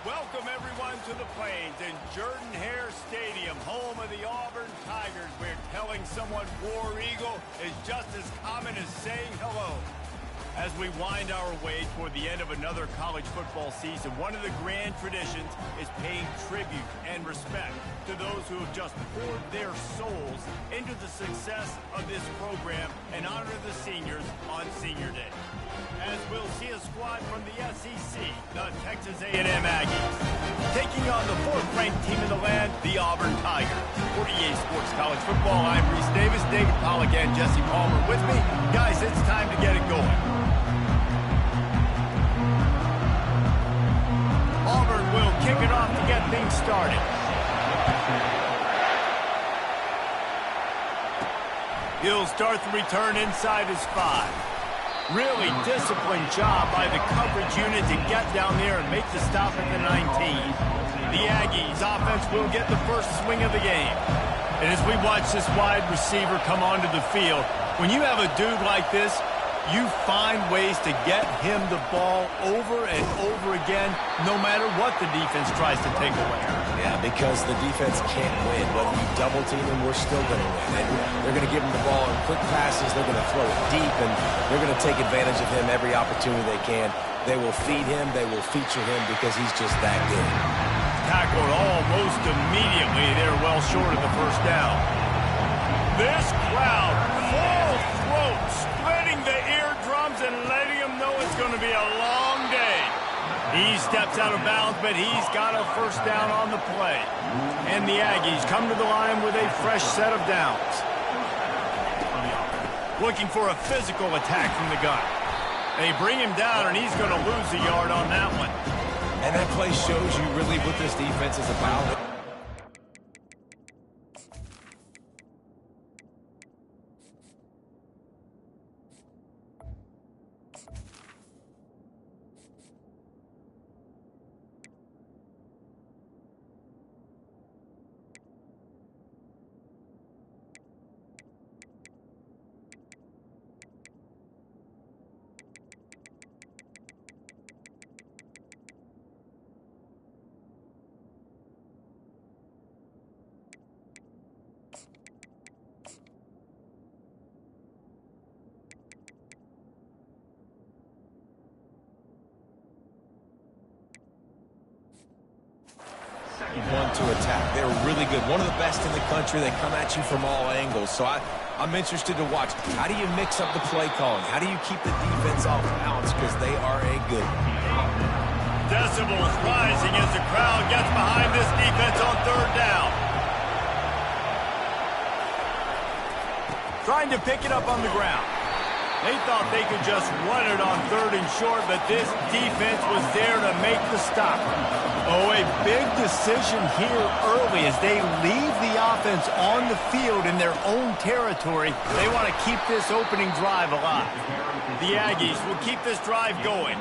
Welcome, everyone, to the Plains and Jordan-Hare Stadium, home of the Auburn Tigers, where telling someone War Eagle is just as common as saying hello. As we wind our way toward the end of another college football season, one of the grand traditions is paying tribute and respect to those who have just poured their souls into the success of this program and honor the seniors on Senior Day. As we'll see a squad from the SEC, the Texas A&M Aggies, taking on the fourth-ranked team in the land, the Auburn Tigers. For EA Sports College Football, I'm Reese Davis, David Pollack, and Jesse Palmer with me. Guys, it's time to get it going. Auburn will kick it off to get things started. He'll start the return inside his 5. Really disciplined job by the coverage unit to get down there and make the stop at the 19. The Aggies offense will get the first swing of the game. And as we watch this wide receiver come onto the field, when you have a dude like this, you find ways to get him the ball over and over again, no matter what the defense tries to take away. Yeah, because the defense can't win. Whether you double team him, we're still going to win. And they're going to give him the ball in quick passes. They're going to throw it deep, and they're going to take advantage of him every opportunity they can. They will feed him. They will feature him because he's just that good. Tackled almost immediately. They're well short of the first down. This crowd, full throat, splitting the eardrums and letting them know it's going to be a long day. He steps out of bounds, but he's got a first down on the play. And the Aggies come to the line with a fresh set of downs. Looking for a physical attack from the gun. They bring him down, and he's going to lose a yard on that one. And that play shows you really what this defense is about. One to attack. They're really good. One of the best in the country. They come at you from all angles. So I'm interested to watch. How do you mix up the play calling? How do you keep the defense off balance? Because they are a good one. Decibels rising as the crowd gets behind this defense on third down. Trying to pick it up on the ground. They thought they could just run it on third and short, but this defense was there to make the stop. Oh, a big decision here early as they leave the offense on the field in their own territory. They want to keep this opening drive alive. The Aggies will keep this drive going.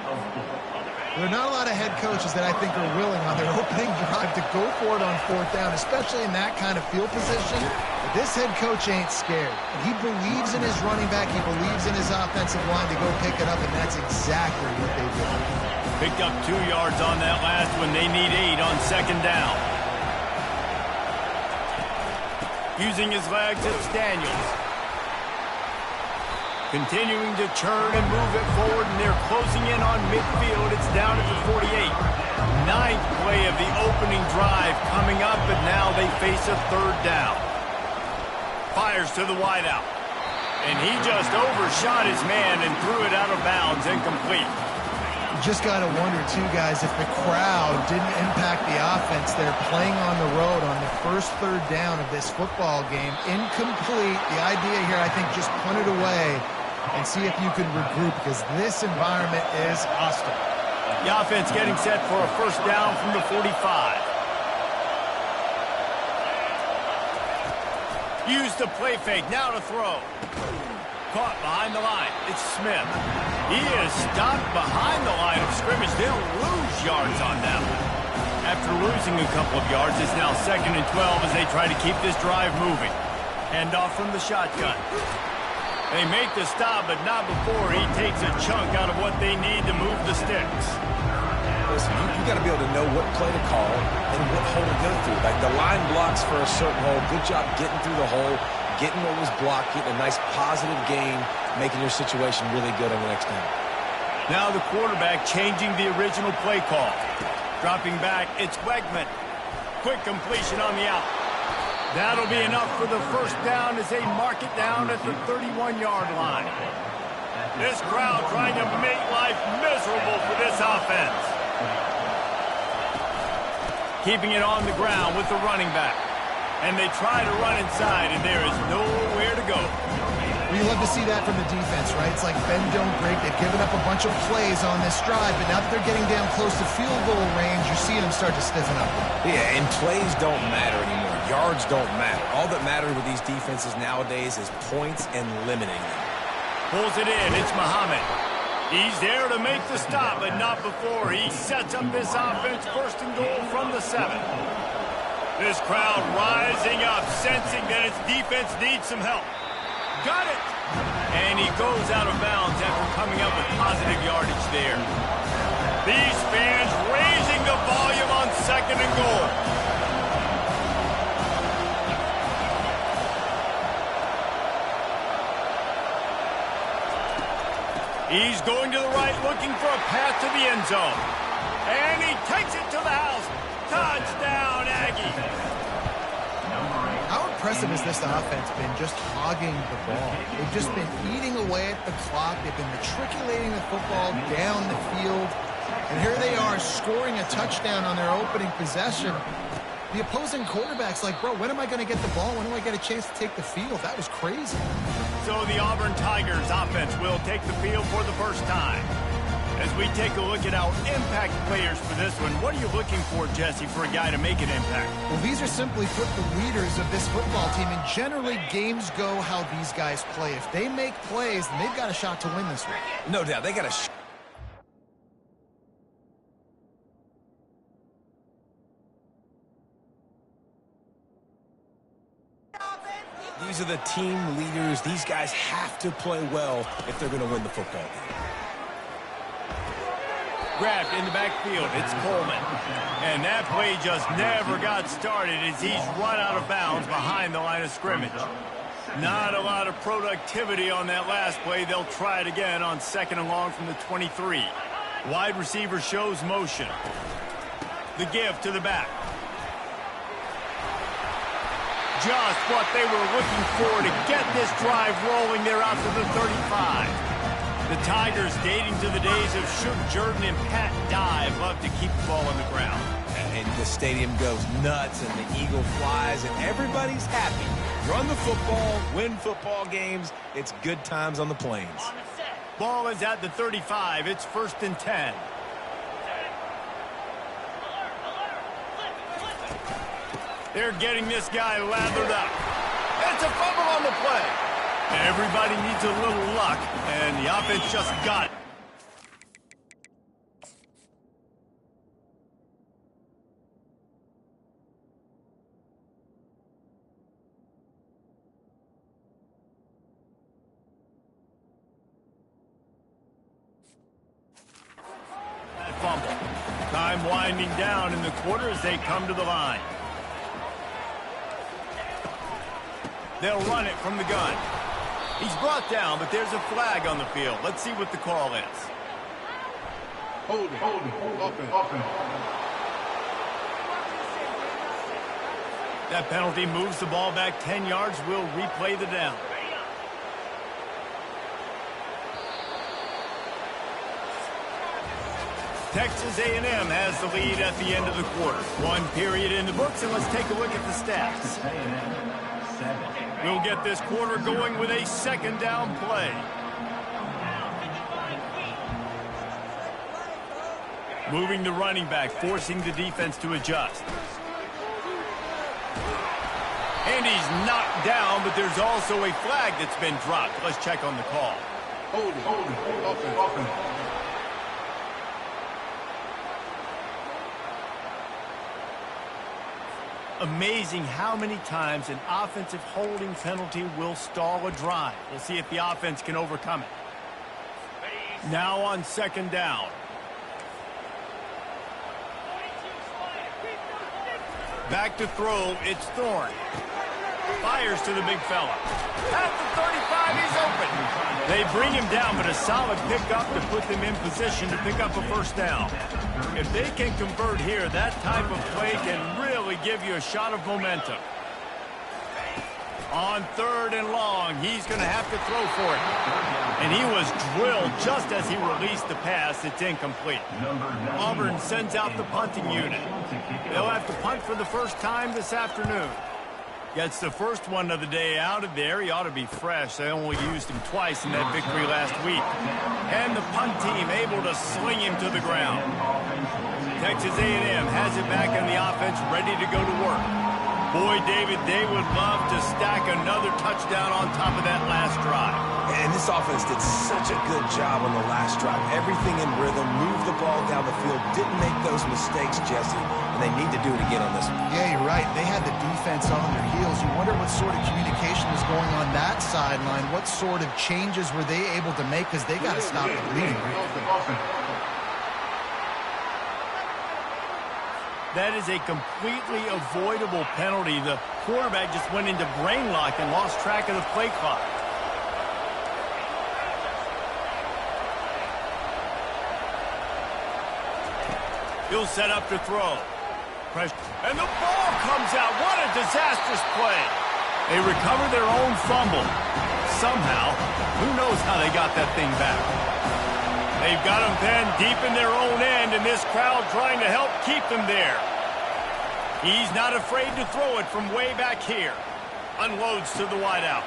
There are not a lot of head coaches that I think are willing on their opening drive to go for it on fourth down, especially in that kind of field position. But this head coach ain't scared. He believes in his running back. He believes in his offensive line to go pick it up, and that's exactly what they did. Picked up 2 yards on that last one. They need 8 on second down. Using his legs, it's Daniels. Continuing to churn and move it forward, and they're closing in on midfield. It's down at the 48. 9th play of the opening drive coming up, but now they face a third down. Fires to the wideout. And he just overshot his man and threw it out of bounds, incomplete. You just got to wonder, too, guys, if the crowd didn't impact the offense. They're playing on the road on the first third down of this football game. Incomplete. The idea here, I think, just punt it away and see if you can regroup, because this environment is hostile. The offense getting set for a first down from the 45. Use the play fake, now to throw. Caught behind the line. It's Smith. He is stopped behind the line of scrimmage. They'll lose yards on that one. After losing a couple of yards, it's now 2nd and 12 as they try to keep this drive moving. Hand off from the shotgun. They make the stop, but not before he takes a chunk out of what they need to move the sticks. listen, you got to be able to know what play to call and what hole to go through. Like the line blocks for a certain hole. Good job getting through the hole, getting what was blocked, getting a nice positive gain, making your situation really good on the next down. Now the quarterback changing the original play call. Dropping back, it's Wegman. Quick completion on the out. That'll be enough for the first down as they mark it down at the 31-yard line. This crowd trying to make life miserable for this offense. Keeping it on the ground with the running back. And they try to run inside, and there is nowhere to go. We love to see that from the defense, right? It's like bend, don't break. They've given up a bunch of plays on this drive, but now that they're getting down close to field goal range, you're seeing them start to stiffen up. Yeah, and plays don't matter anymore. Yards don't matter. All that matters with these defenses nowadays is points and limiting them. Pulls it in. It's Muhammad. He's there to make the stop, but not before he sets up this offense first and goal from the 7. This crowd rising up, sensing that its defense needs some help. Got it! And he goes out of bounds after coming up with positive yardage there. These fans raising the volume on second and goal. He's going to the right, looking for a path to the end zone. And he takes it to the house. Touchdown, Aggie. How impressive has this offense been just hogging the ball? They've just been eating away at the clock. They've been matriculating the football down the field. And here they are scoring a touchdown on their opening possession. The opposing quarterback's like, bro, when am I going to get the ball? When do I get a chance to take the field? That was crazy. So the Auburn Tigers offense will take the field for the first time. As we take a look at our impact players for this one, what are you looking for, Jesse, for a guy to make an impact? Well, these are simply put the leaders of this football team, and generally games go how these guys play. If they make plays, then they've got a shot to win this one. No doubt. They got a These are the team leaders. These guys have to play well if they're going to win the football game. Grabbed in the backfield, it's Coleman. And that play just never got started as he's run out of bounds behind the line of scrimmage. Not a lot of productivity on that last play. They'll try it again on second and long from the 23. Wide receiver shows motion. The give to the back. Just what they were looking for to get this drive rolling. They're out to the 35. The Tigers, dating to the days of Shook Jordan and Pat Dye, love to keep the ball on the ground. And the stadium goes nuts, and the eagle flies, and everybody's happy. Run the football, win football games. It's good times on the plains. Ball is at the 35. It's 1st and 10. They're getting this guy lathered up. It's a fumble on the play. Everybody needs a little luck, and the offense just got it. That fumble. Time winding down in the quarter as they come to the line. They'll run it from the gun. He's brought down, but there's a flag on the field. Let's see what the call is. Hold it. Offense. That penalty moves the ball back 10 yards. We'll replay the down. Texas A&M has the lead at the end of the quarter. One period in the books, and let's take a look at the stats. We'll get this quarter going with a second down play. Moving the running back, forcing the defense to adjust. And he's knocked down, but there's also a flag that's been dropped. Let's check on the call. Hold it. Offense. Amazing how many times an offensive holding penalty will stall a drive. We'll see if the offense can overcome it. Now on second down. Back to throw, it's Thorne. Fires to the big fella. At the 35, he's open. They bring him down, but a solid pickup to put them in position to pick up a first down. If they can convert here, that type of play can really give you a shot of momentum. On 3rd and long, he's going to have to throw for it. And he was drilled just as he released the pass. It's incomplete. Auburn sends out the punting unit. They'll have to punt for the first time this afternoon. Gets the first one of the day out of there. He ought to be fresh. They only used him twice in that victory last week. And the punt team able to sling him to the ground. Texas A&M has it back on the offense, ready to go to work. Boy, David, they would love to stack another touchdown on top of that last drive. And this offense did such a good job on the last drive. Everything in rhythm, moved the ball down the field, didn't make those mistakes, Jesse, and they need to do it again on this one. Yeah, you're right. They had the defense on their heels. You wonder what sort of communication was going on that sideline. What sort of changes were they able to make, because they got to stop the bleeding. That is a completely avoidable penalty. The quarterback just went into brain lock and lost track of the play clock. He'll set up to throw. And the ball comes out. What a disastrous play. They recover their own fumble. Somehow, who knows how they got that thing back. They've got them pinned deep in their own end, and this crowd trying to help keep them there. He's not afraid to throw it from way back here. Unloads to the wideout.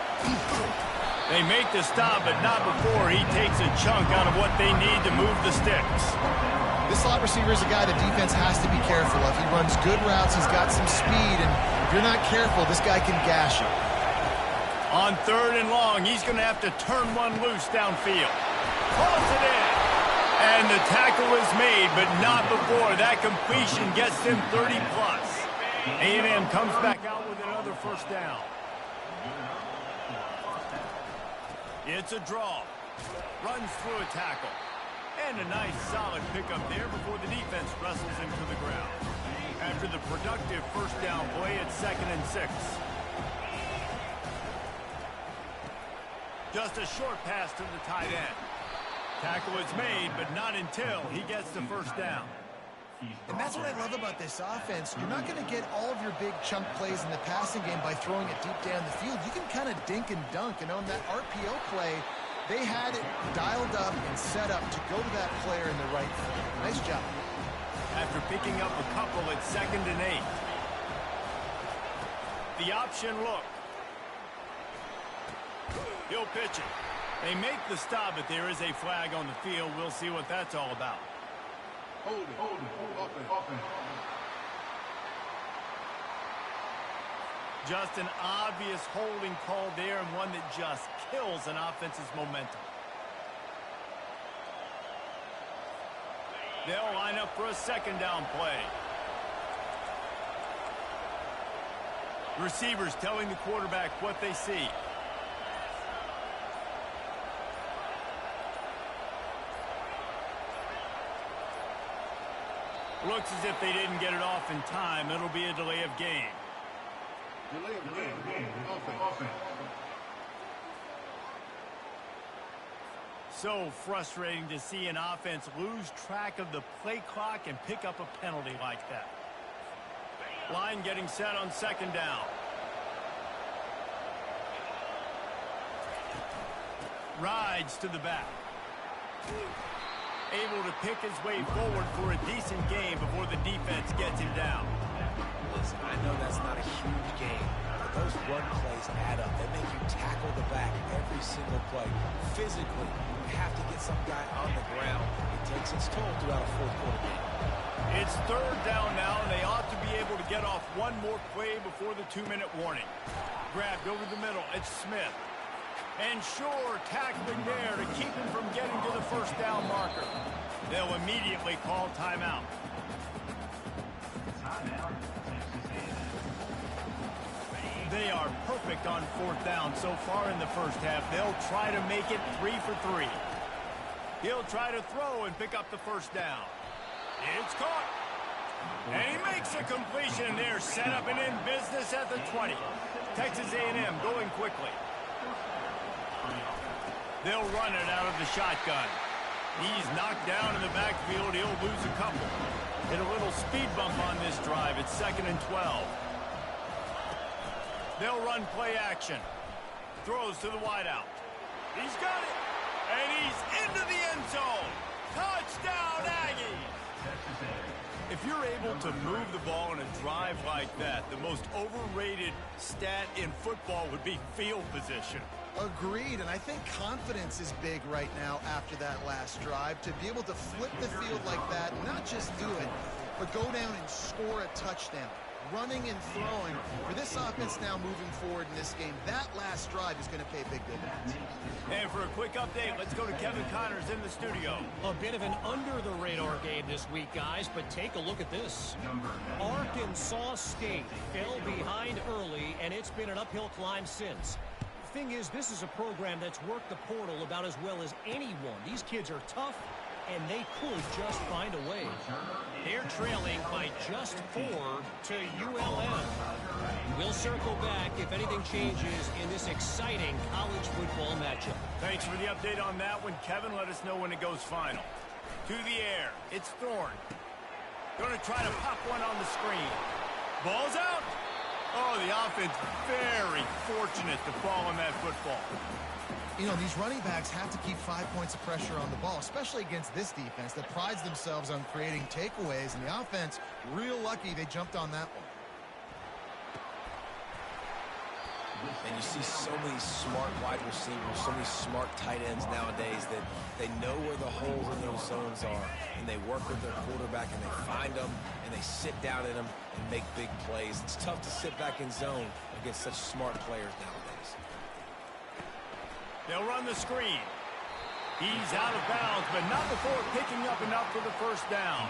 They make the stop, but not before he takes a chunk out of what they need to move the sticks. This slot receiver is a guy the defense has to be careful of. He runs good routes. He's got some speed, and if you're not careful, this guy can gash you. On 3rd and long, he's going to have to turn one loose downfield. Pulls it in. And the tackle is made, but not before that completion gets them 30-plus. A&M comes back out with another first down. It's a draw. Runs through a tackle. And a nice solid pickup there before the defense wrestles him to the ground. After the productive first down play, it's 2nd and 6. Just a short pass to the tight end. Tackle is made, but not until he gets the first down. And that's what I love about this offense. You're not going to get all of your big chunk plays in the passing game by throwing it deep down the field. You can kind of dink and dunk, and on that RPO play, they had it dialed up and set up to go to that player in the right foot. Nice job. After picking up a couple, it's 2nd and 8. The option look. He'll pitch it. They make the stop, but there is a flag on the field. We'll see what that's all about. Hold it. Offense. Just an obvious holding call there, and one that just kills an offense's momentum. They'll line up for a 2nd down play. Receivers telling the quarterback what they see. Looks as if they didn't get it off in time. It'll be a delay of game. Offense. So frustrating to see an offense lose track of the play clock and pick up a penalty like that. Line getting set on 2nd down. Rides to the back. Able to pick his way forward for a decent game before the defense gets him down. Listen, I know that's not a huge game, but those run plays add up. They make you tackle the back every single play. Physically, you have to get some guy on the ground. It takes its toll throughout a 4th-quarter game. It's 3rd down now, and they ought to be able to get off one more play before the 2-minute warning. Grabbed over the middle. It's Smith. And sure, tackling there to keep him from getting to the first down marker. They'll immediately call timeout. They are perfect on 4th down so far in the first half. They'll try to make it 3 for 3. He'll try to throw and pick up the first down. It's caught. And he makes a completion there, set up and in business at the 20. Texas A&M going quickly. They'll run it out of the shotgun. He's knocked down in the backfield. He'll lose a couple. Hit a little speed bump on this drive. It's 2nd and 12. They'll run play action. Throws to the wideout. He's got it. And he's into the end zone. Touchdown, Aggies. If you're able to move the ball in a drive like that, the most overrated stat in football would be field position. Agreed, and I think confidence is big right now after that last drive. To be able to flip the field like that, not just do it, but go down and score a touchdown. Running and throwing. For this offense now moving forward in this game, that last drive is going to pay big dividends. And for a quick update, let's go to Kevin Connors in the studio. A bit of an under-the-radar game this week, guys, but take a look at this. Arkansas State fell behind early, and it's been an uphill climb since. Thing is, this is a program that's worked the portal about as well as anyone. These kids are tough, and they could just find a way. They're trailing by just 4 to ULM. We'll circle back if anything changes in this exciting college football matchup. Thanks for the update on that one, Kevin. Let us know when it goes final. To the air, it's Thorne. Going to try to pop one on the screen. Ball's out. Oh, the offense very fortunate to fall on that football. You know, these running backs have to keep 5 points of pressure on the ball, especially against this defense that prides themselves on creating takeaways. And the offense, real lucky they jumped on that one. And you see so many smart wide receivers, so many smart tight ends nowadays that they know where the holes in those zones are, and they work with their quarterback, and they find them, and they sit down in them and make big plays. It's tough to sit back in zone against such smart players nowadays. They'll run the screen. He's out of bounds, but not before picking up enough for the first down.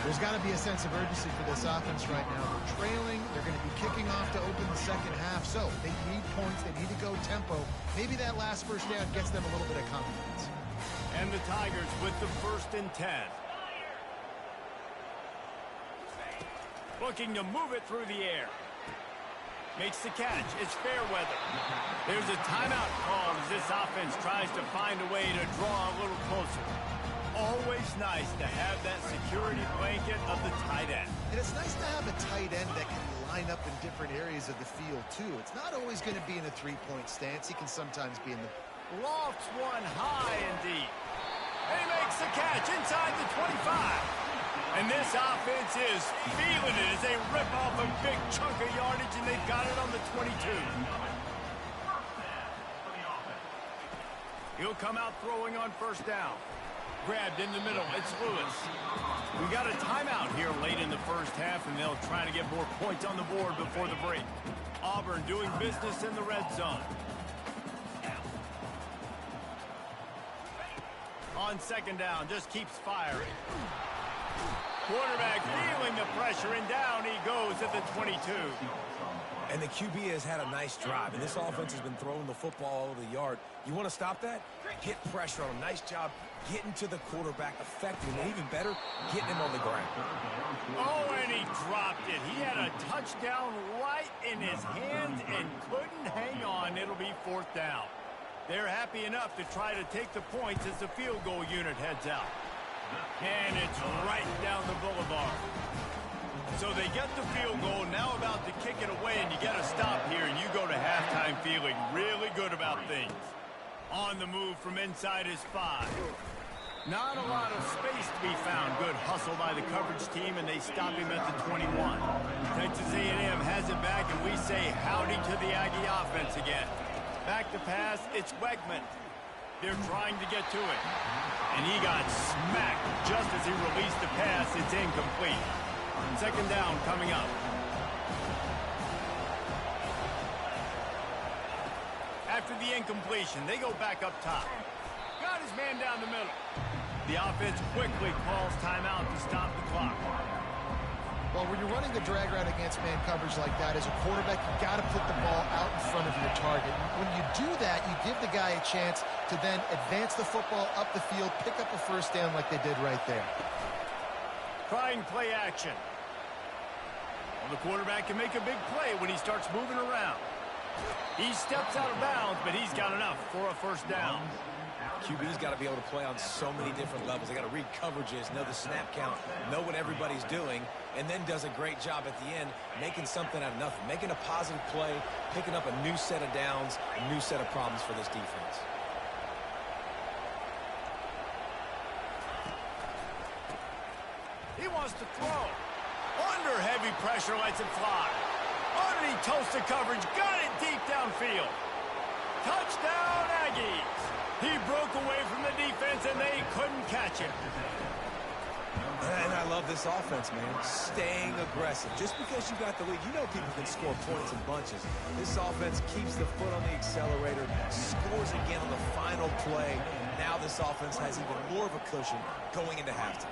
There's got to be a sense of urgency for this offense right now. They're trailing. They're going to be kicking off to open the second half. So they need points. They need to go tempo. Maybe that last first down gets them a little bit of confidence. And the Tigers with the 1st and 10. Looking to move it through the air. Makes the catch. It's Fairweather. There's a timeout called as this offense tries to find a way to draw a little closer. Always nice to have that security blanket of the tight end. And it's nice to have a tight end that can line up in different areas of the field, too. It's not always going to be in a three-point stance. He can sometimes be in the... Lofts one high and deep. And he makes the catch inside the 25. And this offense is feeling it as they rip off a big chunk of yardage, and they've got it on the 22. He'll come out throwing on first down. Grabbed in the middle. It's Lewis. We got a timeout here late in the first half, and they'll try to get more points on the board before the break. Auburn doing business in the red zone. On second down, just keeps firing. Quarterback feeling the pressure, and down he goes at the 22. And the QB has had a nice drive, and this offense has been throwing the football all over the yard. You want to stop that? Get pressure on him. Nice job getting to the quarterback, affecting him, and even better, getting him on the ground. Oh, and he dropped it. He had a touchdown right in his hands and couldn't hang on. It'll be 4th down. They're happy enough to try to take the points as the field goal unit heads out. And it's right down the boulevard. So they get the field goal, now about to kick it away, and you get a stop here, and you go to halftime feeling really good about things. On the move from inside his 5. Not a lot of space to be found. Good hustle by the coverage team, and they stop him at the 21. Texas A&M has it back, and we say howdy to the Aggie offense again. Back to pass, it's Wegman. They're trying to get to it. And he got smacked just as he released the pass. It's incomplete. Second down coming up. After the incompletion, they go back up top. Got his man down the middle. The offense quickly calls timeout to stop the clock. Well, when you're running the drag route against man coverage like that, as a quarterback, you got to put the ball out in front of your target. When you do that, you give the guy a chance to then advance the football up the field, pick up a first down like they did right there. Trying play action. Well, the quarterback can make a big play when he starts moving around. He steps out of bounds, but he's got enough for a first down. QB's got to be able to play on so many different levels. They got to read coverages, know the snap count, know what everybody's doing, and then does a great job at the end making something out of nothing, making a positive play, picking up a new set of downs, a new set of problems for this defense. He wants to throw. Under heavy pressure, lets it fly. Underneath toasted coverage, got it deep downfield. Touchdown, Aggies. He broke away from the defense, and they couldn't catch it. And I love this offense, man. Staying aggressive. Just because you got the lead, you know people can score points in bunches. This offense keeps the foot on the accelerator, scores again on the final play. Now this offense has even more of a cushion going into halftime.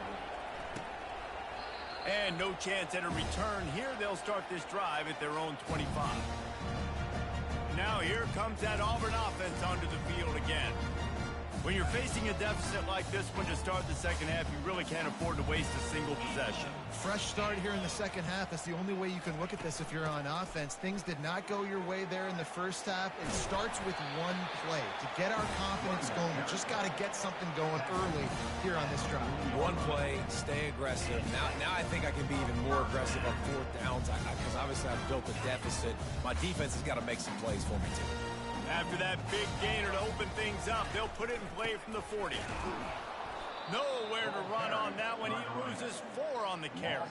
And no chance at a return here. They'll start this drive at their own 25. Now here comes that Auburn offense onto the field again. When you're facing a deficit like this one to start the second half, you really can't afford to waste a single possession. Fresh start here in the second half. That's the only way you can look at this if you're on offense. Things did not go your way there in the first half. It starts with one play. To get our confidence going, we just got to get something going early here on this drive. One play, stay aggressive. Now I think I can be even more aggressive on fourth downs because obviously I've built a deficit. My defense has got to make some plays for me too. After that big gainer to open things up, they'll put it in play from the 40. Nowhere to run on that one. He loses 4 on the carry.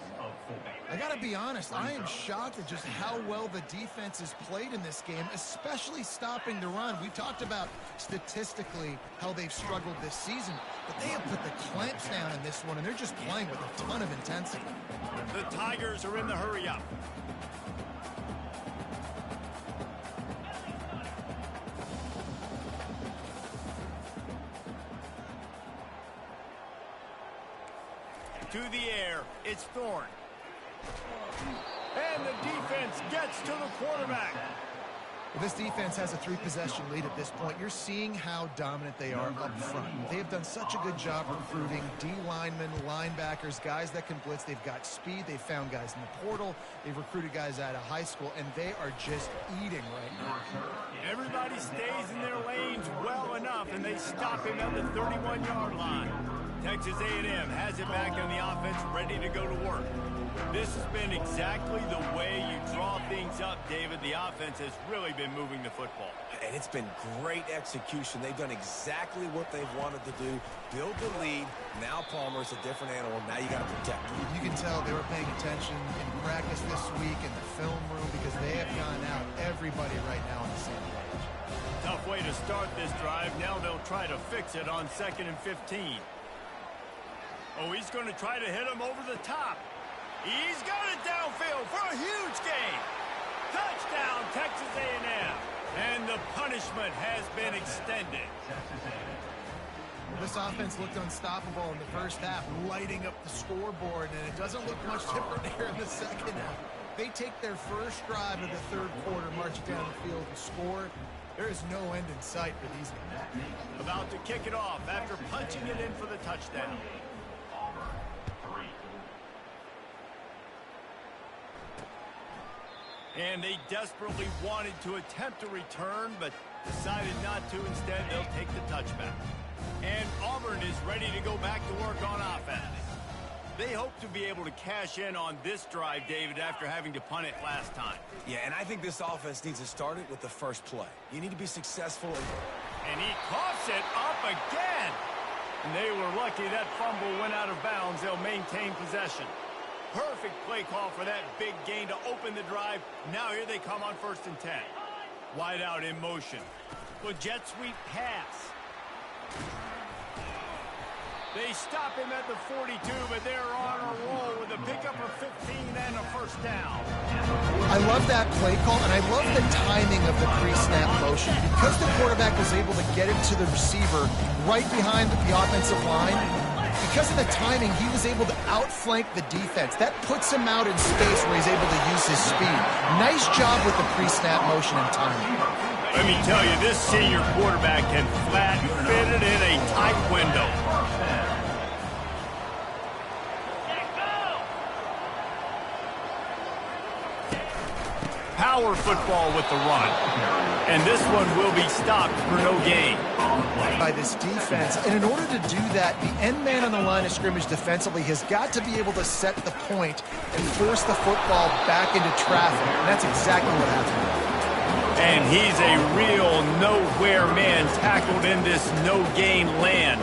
I got to be honest, I am shocked at just how well the defense has played in this game, especially stopping the run. We've talked about statistically how they've struggled this season, but they have put the clamps down in this one, and they're just playing with a ton of intensity. The Tigers are in the hurry-up. To the air, it's Thorne. And the defense gets to the quarterback. Well, this defense has a 3-possession lead at this point. You're seeing how dominant they are up front. They have done such a good job recruiting D-linemen, linebackers, guys that can blitz. They've got speed. They've found guys in the portal. They've recruited guys out of high school, and they are just eating right now. Everybody stays in their lanes well enough, and they stop him at the 31-yard line. Texas A&M has it back on the offense, ready to go to work. This has been exactly the way you draw things up, David. The offense has really been moving the football. And it's been great execution. They've done exactly what they've wanted to do. Build the lead. Now Palmer's a different animal. Now you got to protect him. You can tell they were paying attention in practice this week in the film room because they have gone out everybody right now on the same page. Tough way to start this drive. Now they'll try to fix it on 2nd and 15. Oh, he's going to try to hit him over the top. He's got it downfield for a huge gain. Touchdown, Texas A&M. And the punishment has been extended. This offense looked unstoppable in the first half, lighting up the scoreboard, and it doesn't look much different here in the second half. They take their first drive of the third quarter, march down the field and score. There is no end in sight for these guys. About to kick it off after punching it in for the touchdown. And they desperately wanted to attempt a return, but decided not to. Instead, they'll take the touchback. And Auburn is ready to go back to work on offense. They hope to be able to cash in on this drive, David, after having to punt it last time. Yeah, and I think this offense needs to start it with the first play. You need to be successful. And he coughs it up again. And they were lucky that fumble went out of bounds. They'll maintain possession. Perfect play call for that big gain to open the drive. Now here they come on 1st and 10. Wide out in motion. Well, jet sweep pass. They stop him at the 42, but they're on a roll with a pickup of 15 and a first down. I love that play call, and I love the timing of the pre-snap motion. Because the quarterback was able to get it to the receiver right behind the offensive line, because of the timing, he was able to outflank the defense. That puts him out in space where he's able to use his speed. Nice job with the pre-snap motion and timing. Let me tell you, this senior quarterback can flat fit it in a tight window. power football with the run. And this one will be stopped for no gain. By this defense, and in order to do that, the end man on the line of scrimmage defensively has got to be able to set the point and force the football back into traffic, and that's exactly what happened. And he's a real nowhere man tackled in this no-gain land.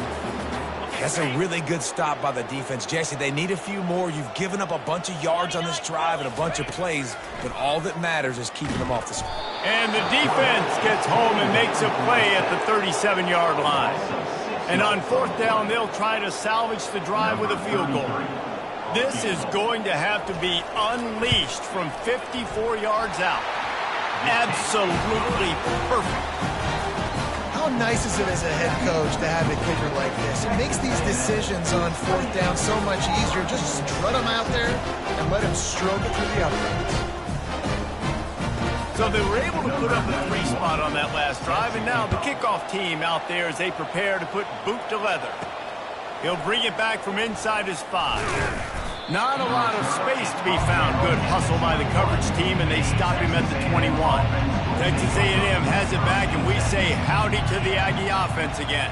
That's a really good stop by the defense. Jesse, they need a few more. You've given up a bunch of yards on this drive and a bunch of plays, but all that matters is keeping them off the screen. And the defense gets home and makes a play at the 37-yard line. And on 4th down, they'll try to salvage the drive with a field goal. This is going to have to be unleashed from 54 yards out. Absolutely perfect. How nice is it as a head coach to have a kicker like this? It makes these decisions on 4th down so much easier. Just strut him out there and let him stroke it through the uprights. So they were able to put up a 3 spot on that last drive, and now the kickoff team out there as they prepare to put boot to leather. He'll bring it back from inside his 5. Not a lot of space to be found. Good hustle by the coverage team, and they stop him at the 21. Texas A&M has it back, and we say howdy to the Aggie offense again.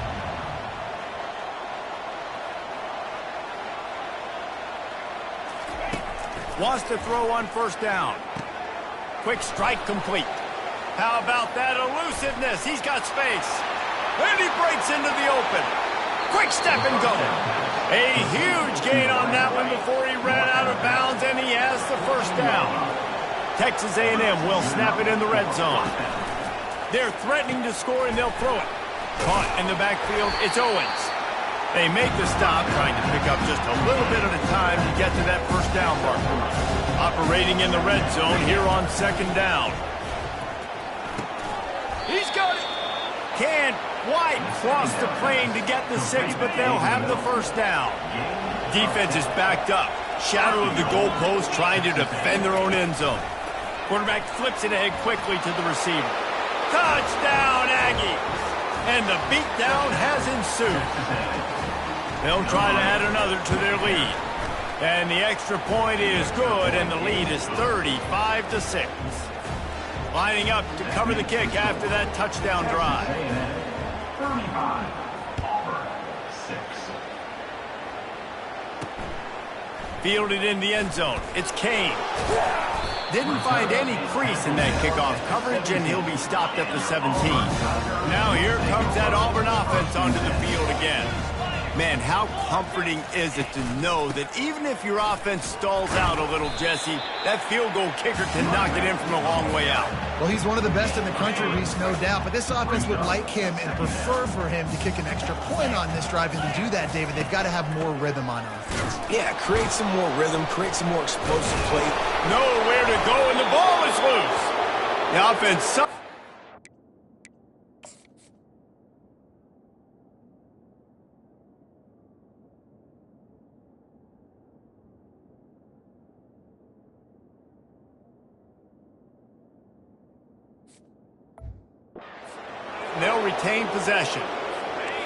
Wants to throw on 1st down. Quick strike complete. How about that elusiveness? He's got space. And he breaks into the open. Quick step and go. A huge gain on that one before he ran out of bounds, and he has the 1st down. Texas A&M will snap it in the red zone. They're threatening to score, and they'll throw it. Caught in the backfield, it's Owens. They make the stop, trying to pick up just a little bit at a time to get to that 1st down marker. Operating in the red zone here on 2nd down. He's got it. Can't quite cross the plane to get the 6, but they'll have the 1st down. Defense is backed up. Shadow of the goalpost, trying to defend their own end zone. Quarterback flips it ahead quickly to the receiver. Touchdown, Aggies! And the beatdown has ensued. They'll try to add another to their lead. And the extra point is good, and the lead is 35-6. Lining up to cover the kick after that touchdown drive. 35, Auburn, 6. Fielded in the end zone. It's Kane. Didn't find any crease in that kickoff coverage, and he'll be stopped at the 17. Now here comes that Auburn offense onto the field again. Man, how comforting is it to know that even if your offense stalls out a little, Jesse, that field goal kicker can knock it in from a long way out. Well, he's one of the best in the country, Reese, no doubt. But this offense would like him and prefer for him to kick an extra point on this drive. And to do that, David, they've got to have more rhythm on offense. Yeah, create some more rhythm, create some more explosive play. Nowhere to go, and the ball is loose. The offense... They'll retain possession.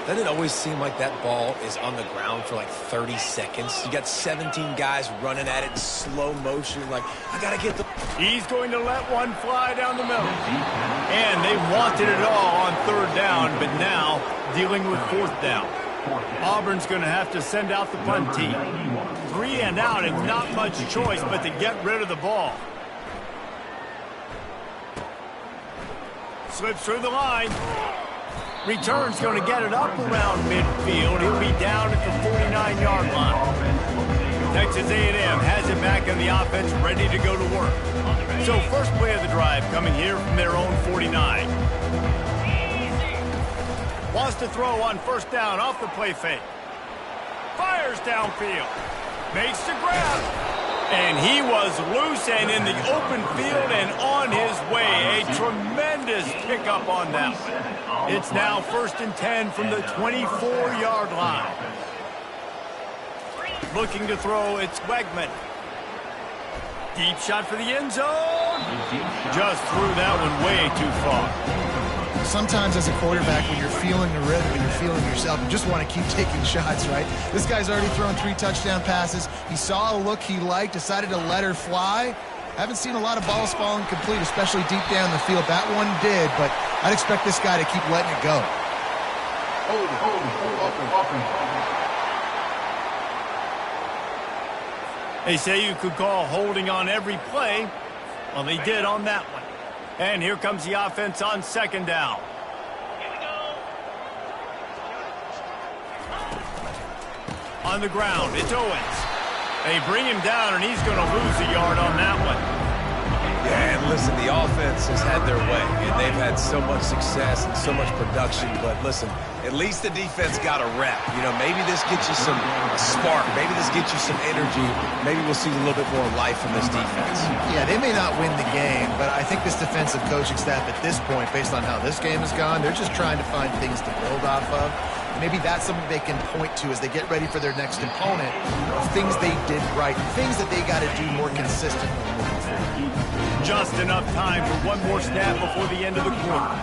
Doesn't it always seem like that ball is on the ground for like 30 seconds? You got 17 guys running at it in slow motion, like, I got to get the... He's going to let one fly down the middle. And they wanted it all on 3rd down, but now dealing with 4th down. Auburn's going to have to send out the punt team. 3 and out, and not much choice but to get rid of the ball. Slips through the line. Return's going to get it up around midfield. He'll be down at the 49-yard line. Texas A&M has it back in the offense, ready to go to work. So first play of the drive coming here from their own 49. Wants to throw on 1st down off the play fake. Fires downfield. Makes the grab. And he was loose and in the open field and on his way. A tremendous pickup on that one. It's now 1st and 10 from the 24-yard line. Looking to throw, it's Wegman. Deep shot for the end zone. Just threw that one way too far. Sometimes as a quarterback, when you're feeling the rhythm and you're feeling yourself, you just want to keep taking shots, right? This guy's already thrown 3 touchdown passes. He saw a look he liked, decided to let her fly. Haven't seen a lot of balls falling complete, especially deep down the field. That one did, but I'd expect this guy to keep letting it go. They say you could call holding on every play. Well, they did on that one. And here comes the offense on second down. On the ground, it's Owens. They bring him down, and he's going to lose a yard on that one. Yeah, and listen, the offense has had their way, and they've had so much success and so much production. But listen, at least the defense got a rep. You know, maybe this gets you some spark. Maybe this gets you some energy. Maybe we'll see a little bit more life from this defense. Yeah, they may not win the game, but I think this defensive coaching staff at this point, based on how this game has gone, they're just trying to find things to build off of. Maybe that's something they can point to as they get ready for their next opponent, of things they did right, things that they got to do more consistently moving forward. Just enough time for one more snap before the end of the quarter.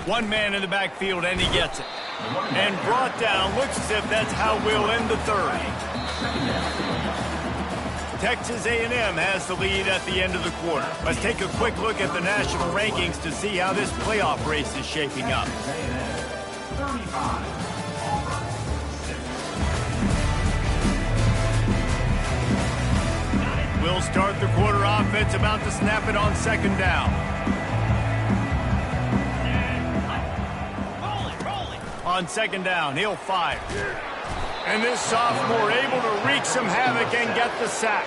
One man in the backfield, and he gets it. And brought down. Looks as if that's how we'll end the third. Texas A&M has the lead at the end of the quarter. Let's take a quick look at the national rankings to see how this playoff race is shaping up. We'll start the quarter offense, about to snap it on second down. On second down, he'll fire. And this sophomore able to wreak some havoc and get the sack.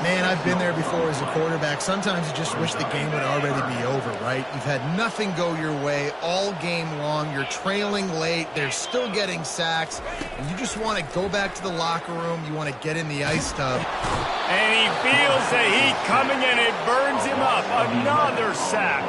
Man, I've been there before as a quarterback. Sometimes you just wish the game would already be over, right? You've had nothing go your way all game long. You're trailing late. They're still getting sacks. And you just want to go back to the locker room. You want to get in the ice tub. And he feels the heat coming, and it burns him up. Another sack.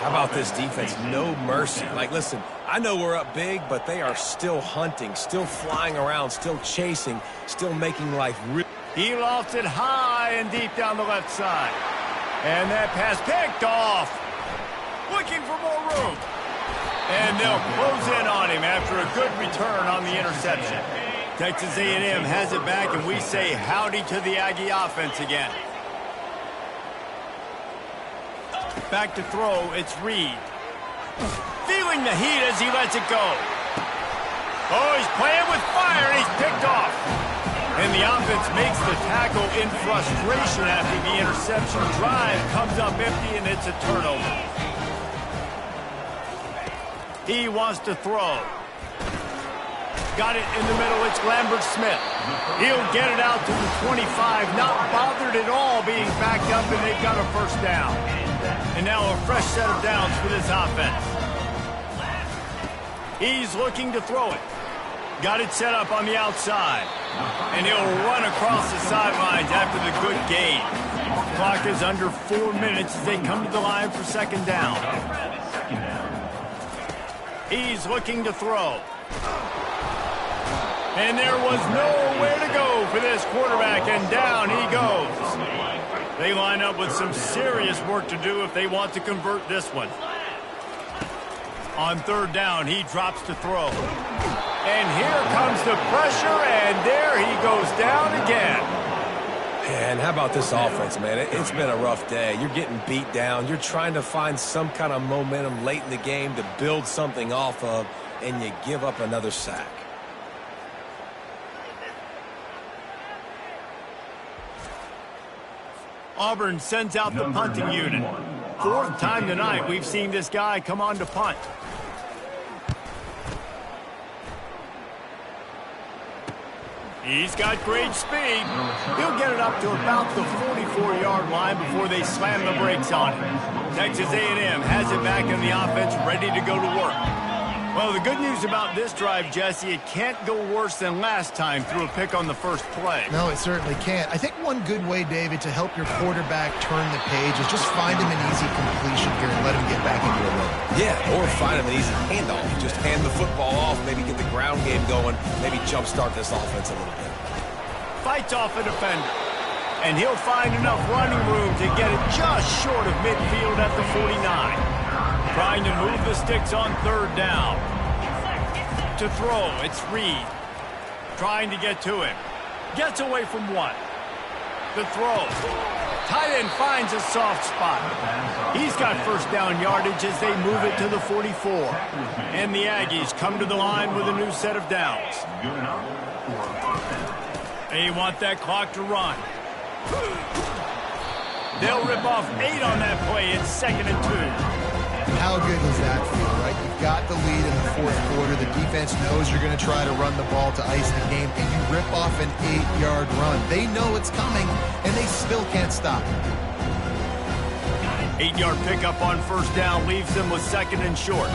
How about this defense? No mercy. Like, listen, I know we're up big, but they are still hunting, still flying around, still chasing, still making life real. He lofts it high and deep down the left side. And that pass picked off. Looking for more room. And they'll close in on him after a good return on the interception. Texas A&M has it back, and we say howdy to the Aggie offense again. Back to throw, it's Reed. Feeling the heat as he lets it go. Oh, he's playing with fire, and he's picked off. And the offense makes the tackle in frustration after the interception. Drive comes up empty, and it's a turnover. He wants to throw. Got it in the middle, it's Lambert-Smith. He'll get it out to the 25, not bothered at all being backed up, and they've got a first down. And now a fresh set of downs for this offense. He's looking to throw it. Got it set up on the outside. And he'll run across the sidelines after the good gain. Clock is under 4 minutes as they come to the line for second down. He's looking to throw. And there was nowhere to go for this quarterback, and down he goes. They line up with some serious work to do if they want to convert this one. On third down, he drops to throw. And here comes the pressure, and there he goes down again. And how about this offense, man? It's been a rough day. You're getting beat down. You're trying to find some kind of momentum late in the game to build something off of, and you give up another sack. Auburn sends out the punting unit. Fourth time tonight we've seen this guy come on to punt. He's got great speed. He'll get it up to about the 44-yard line before they slam the brakes on him. Texas A&M has it back in the offense, ready to go to work. Well, the good news about this drive, Jesse, it can't go worse than last time through a pick on the first play. No, it certainly can't. I think one good way, David, to help your quarterback turn the page is just find him an easy completion here and let him get back into a rhythm. Yeah, or find him an easy handoff. Just hand the football off, maybe get the ground game going, maybe jumpstart this offense a little bit. Fights off a defender. And he'll find enough running room to get it just short of midfield at the 49. Trying to move the sticks on third down. To throw, it's Reed. trying to get to him. Gets away from one. The throw. Tight end finds a soft spot. He's got first down yardage as they move it to the 44. And the Aggies come to the line with a new set of downs. They want that clock to run. They'll rip off 8 on that play. It's 2nd and 2. How good does that feel, right? You've got the lead in the 4th quarter. The defense knows you're going to try to run the ball to ice the game, and you rip off an 8-yard run. They know it's coming, and they still can't stop it. 8-yard pickup on first down leaves them with 2nd and short.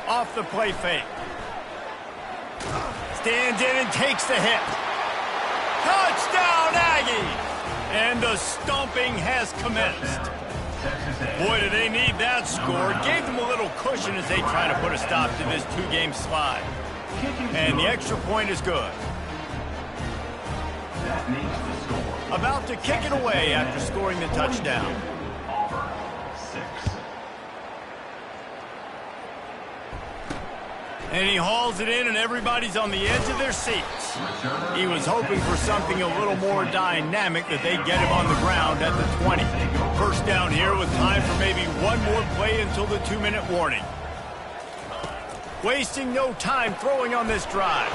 Off the play fake. Stands in and takes the hit. Touchdown, Aggie! And the stomping has commenced. Boy, do they need that score. Gave them a little cushion as they try to put a stop to this 2-game slide. And the extra point is good. About to kick it away after scoring the touchdown. Auburn, 6. And he hauls it in, and everybody's on the edge of their seats. He was hoping for something a little more dynamic, that they'd get him on the ground at the 20. First down here with time for maybe one more play until the 2-minute warning. Wasting no time throwing on this drive.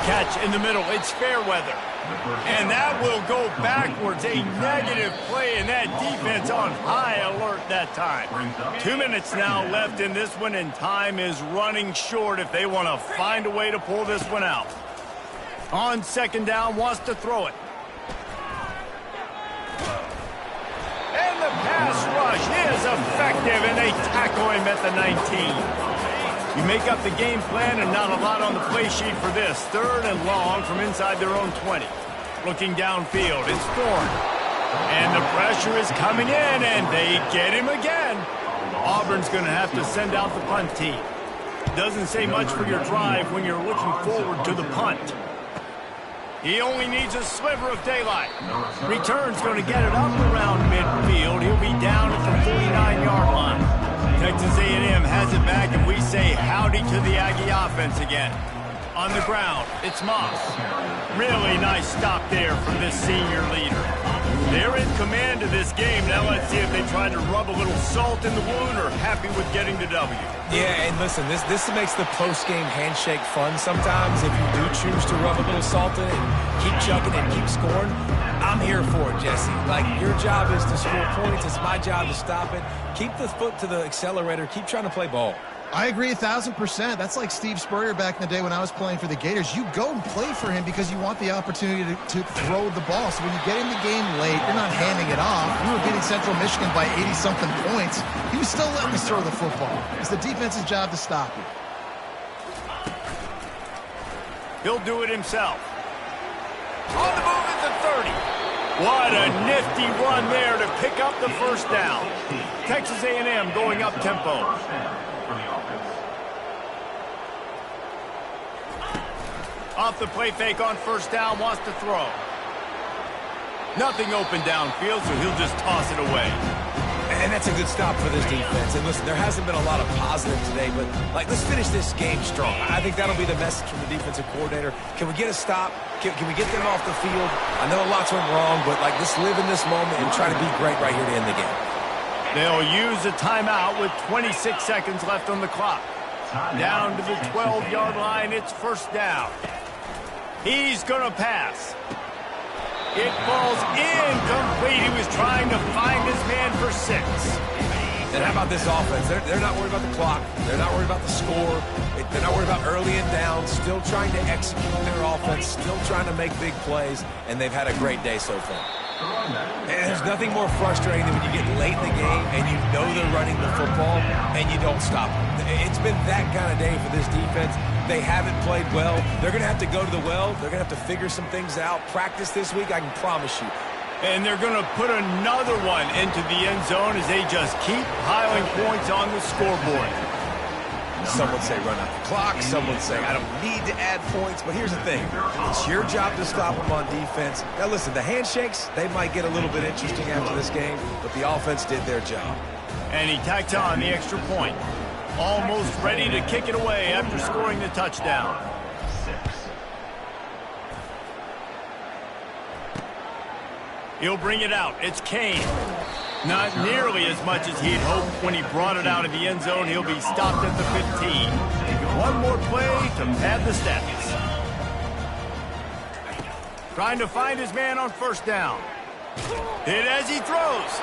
Catch in the middle. It's Fairweather. And that will go backwards. A negative play, and that defense on high alert that time. 2 minutes now left in this one, and time is running short if they want to find a way to pull this one out. On 2nd down, wants to throw it. And the pass rush is effective, and they tackle him at the 19. You make up the game plan, and not a lot on the play sheet for this. 3rd and long from inside their own 20. Looking downfield, it's Thorne. And the pressure is coming in, and they get him again. Auburn's going to have to send out the punt team. Doesn't say much for your drive when you're looking forward to the punt. He only needs a sliver of daylight. Return's going to get it up around midfield. He'll be down at the 49-yard line. Texas A&M has it back, and we say howdy to the Aggie offense again. On the ground, it's Moss. Really nice stop there from this senior leader. They're in command of this game. Now let's see if they try to rub a little salt in the wound or happy with getting the W. Yeah, and listen, this makes the post-game handshake fun sometimes. If you do choose to rub a little salt in it and keep chucking and keep scoring, I'm here for it, Jesse. Like, your job is to score points. It's my job to stop it. Keep the foot to the accelerator. Keep trying to play ball. I agree 1,000%. That's like Steve Spurrier back in the day when I was playing for the Gators. You go and play for him because you want the opportunity to throw the ball. So when you get in the game late, you're not handing it off. We were beating Central Michigan by 80-something points. He was still letting us throw the football. It's the defense's job to stop it. He'll do it himself. On the move at the 30. What a nifty run there to pick up the first down. Texas A&M going up tempo. Off the play fake on first down, wants to throw. Nothing open downfield, so he'll just toss it away. And that's a good stop for this defense. And listen, there hasn't been a lot of positive today, but let's finish this game strong. I think that'll be the message from the defensive coordinator. Can we get a stop? Can we get them off the field? I know lots went wrong, but let's live in this moment and try to be great right here to end the game. They'll use a timeout with 26 seconds left on the clock. Down to the 12-yard line, it's first down. He's going to pass. It falls incomplete. He was trying to find his man for 6. And how about this offense? They're not worried about the clock. They're not worried about the score. They're not worried about early and down. Still trying to execute their offense. Still trying to make big plays. And they've had a great day so far. And there's nothing more frustrating than when you get late in the game and you know they're running the football and you don't stop them. It's been that kind of day for this defense. They haven't played well. They're going to have to go to the well. They're going to have to figure some things out. Practice this week, I can promise you. And they're going to put another one into the end zone as they just keep piling points on the scoreboard. Some would say run out the clock. Some would say I don't need to add points. But here's the thing. It's your job to stop them on defense. Now, listen, the handshakes, they might get a little bit interesting after this game, but the offense did their job. And he tacks on the extra point. Almost ready to kick it away after scoring the touchdown. 6. He'll bring it out. It's Kane. Not nearly as much as he'd hoped when he brought it out of the end zone. He'll be stopped at the 15. One more play to pad the stats. Trying to find his man on first down. Hit as he throws.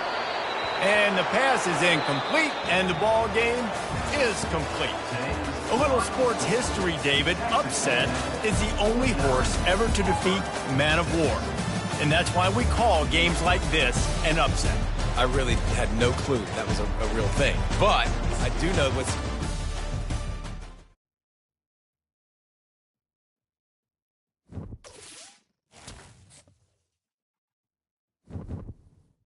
And the pass is incomplete, and the ball game is complete. A little sports history, David. Upset is the only horse ever to defeat Man of War. And that's why we call games like this an upset. I really had no clue that was a real thing. But I do know what's